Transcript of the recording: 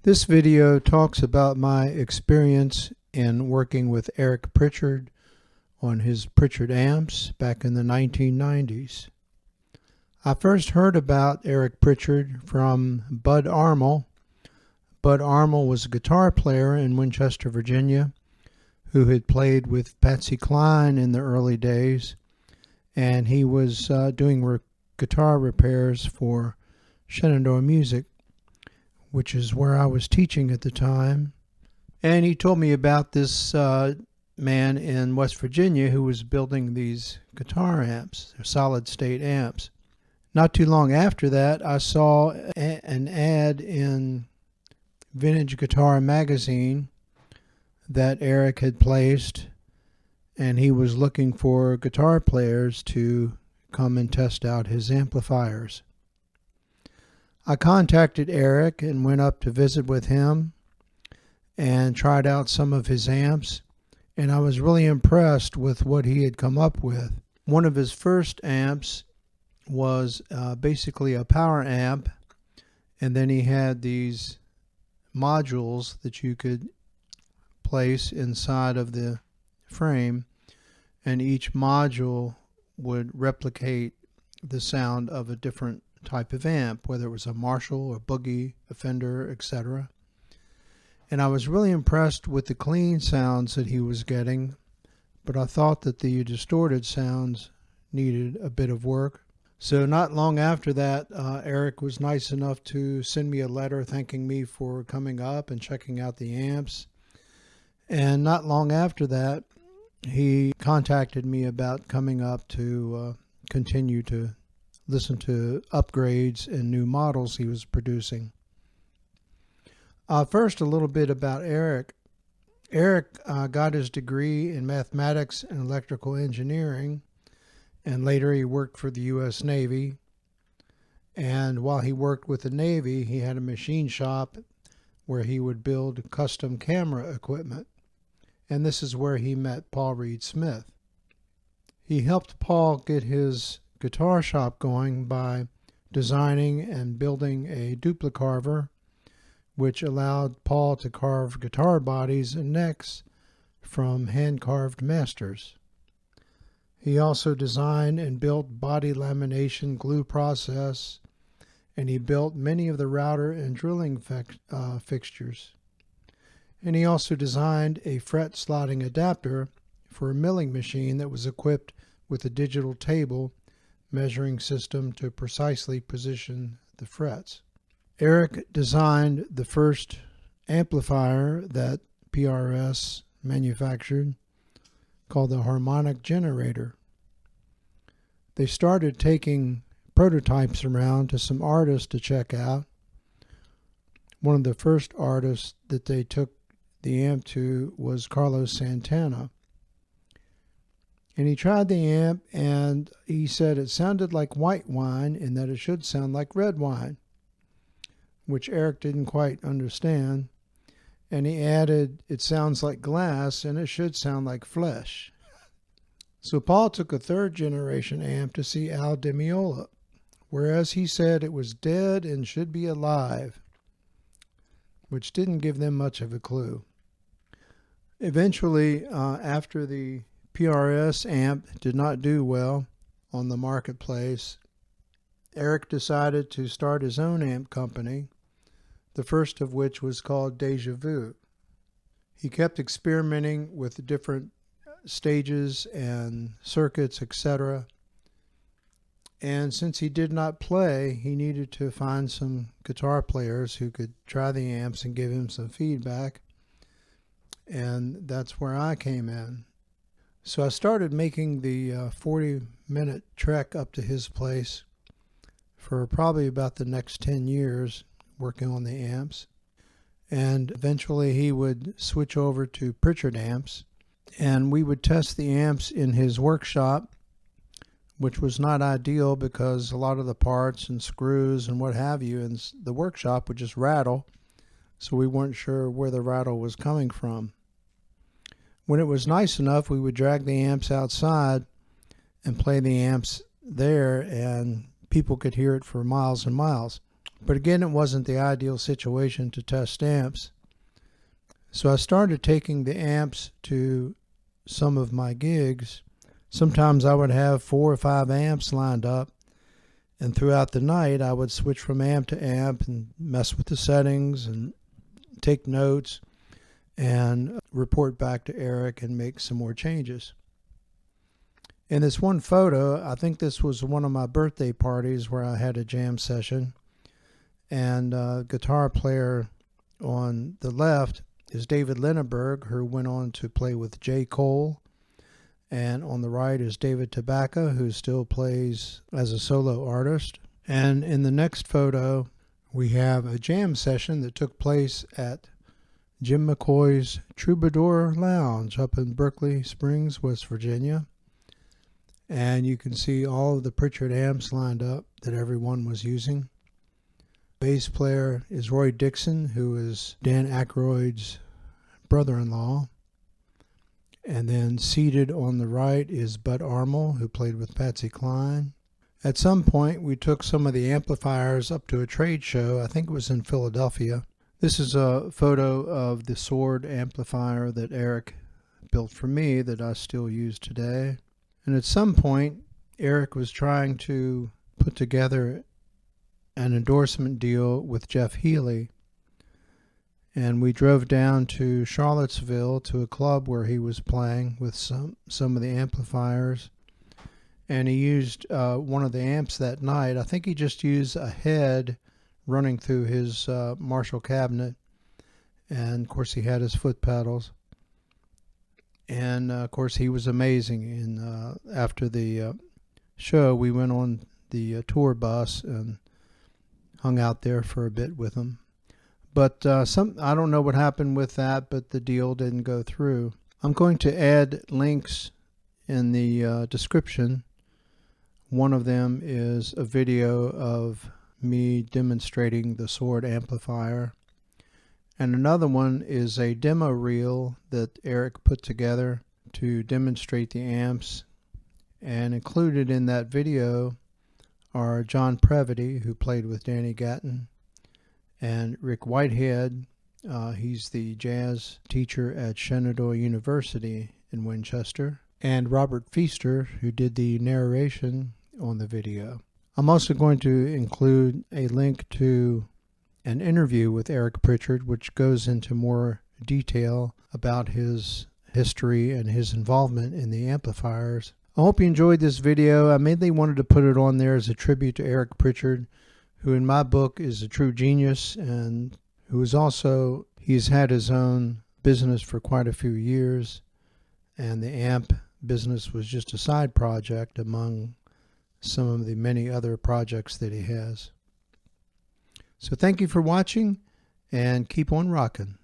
This video talks about my experience in working with Eric Pritchard on his Pritchard amps back in the 1990s. I first heard about Eric Pritchard from Bud Armel. Bud Armel was a guitar player in Winchester, Virginia, who had played with Patsy Cline in the early days, and he was doing guitar repairs for Shenandoah Music, which is where I was teaching at the time. And he told me about this man in West Virginia who was building these guitar amps, solid state amps. Not too long after that, I saw an ad in Vintage Guitar magazine that Eric had placed, and he was looking for guitar players to come and test out his amplifiers. I contacted Eric and went up to visit with him and tried out some of his amps, and I was really impressed with what he had come up with. One of his first amps was basically a power amp, and then he had these modules that you could place inside of the frame, and each module would replicate the sound of a different type of amp, whether it was a Marshall or Boogie, a Fender, etc. And I was really impressed with the clean sounds that he was getting, but I thought that the distorted sounds needed a bit of work. So not long after that, Eric was nice enough to send me a letter thanking me for coming up and checking out the amps. And not long after that, he contacted me about coming up to continue to listen to upgrades and new models he was producing. First, a little bit about Eric. Eric got his degree in mathematics and electrical engineering, and later he worked for the U.S. Navy. And while he worked with the Navy, he had a machine shop where he would build custom camera equipment. And this is where he met Paul Reed Smith. He helped Paul get his guitar shop going by designing and building a duplicarver, which allowed Paul to carve guitar bodies and necks from hand-carved masters. He also designed and built body lamination glue process, and he built many of the router and drilling fixtures. And he also designed a fret slotting adapter for a milling machine that was equipped with a digital table measuring system to precisely position the frets. Eric designed the first amplifier that PRS manufactured, called the harmonic generator. They started taking prototypes around to some artists to check out. One of the first artists that they took the amp to was Carlos Santana. And he tried the amp, and he said it sounded like white wine and that it should sound like red wine, which Eric didn't quite understand. And he added, it sounds like glass and it should sound like flesh. So Paul took a third generation amp to see Al Di Meola, whereas he said it was dead and should be alive, which didn't give them much of a clue. Eventually, after the PRS amp did not do well on the marketplace, Eric decided to start his own amp company, the first of which was called Deja Vu. He kept experimenting with different stages and circuits, etc. And since he did not play, he needed to find some guitar players who could try the amps and give him some feedback. And that's where I came in. So I started making the 40-minute trek up to his place for probably about the next 10 years, working on the amps. And eventually he would switch over to Pritchard amps, and we would test the amps in his workshop, which was not ideal because a lot of the parts and screws and what have you in the workshop would just rattle, so we weren't sure where the rattle was coming from. When it was nice enough, we would drag the amps outside and play the amps there, and people could hear it for miles and miles. But again, it wasn't the ideal situation to test amps. So I started taking the amps to some of my gigs. Sometimes I would have 4 or 5 amps lined up, and throughout the night I would switch from amp to amp and mess with the settings and take notes and report back to Eric and make some more changes. In this one photo, I think this was one of my birthday parties where I had a jam session, and guitar player on the left is David Linneberg, who went on to play with J. Cole, and on the right is David Tobacco, who still plays as a solo artist. And in the next photo, we have a jam session that took place at Jim McCoy's Troubadour Lounge up in Berkeley Springs, West Virginia. And you can see all of the Pritchard amps lined up that everyone was using. Bass player is Roy Dixon, who is Dan Aykroyd's brother-in-law. And then seated on the right is Bud Armel, who played with Patsy Cline. At some point, we took some of the amplifiers up to a trade show. I think it was in Philadelphia. This is a photo of the Sword amplifier that Eric built for me that I still use today. And at some point, Eric was trying to put together an endorsement deal with Jeff Healey. And we drove down to Charlottesville to a club where he was playing with some of the amplifiers. And he used one of the amps that night. I think he just used a head running through his Marshall cabinet. And of course he had his foot pedals. And of course he was amazing. And after the show, we went on the tour bus and hung out there for a bit with him. But I don't know what happened with that, but the deal didn't go through. I'm going to add links in the description. One of them is a video of me demonstrating the Sword amplifier. And another one is a demo reel that Eric put together to demonstrate the amps. And included in that video are John Previti, who played with Danny Gatton, and Rick Whitehead. He's the jazz teacher at Shenandoah University in Winchester, and Robert Fiester, who did the narration on the video. I'm also going to include a link to an interview with Eric Pritchard, which goes into more detail about his history and his involvement in the amplifiers. I hope you enjoyed this video. I mainly wanted to put it on there as a tribute to Eric Pritchard, who in my book is a true genius, and who is also, he's had his own business for quite a few years, and the amp business was just a side project among some of the many other projects that he has. So thank you for watching, and keep on rocking.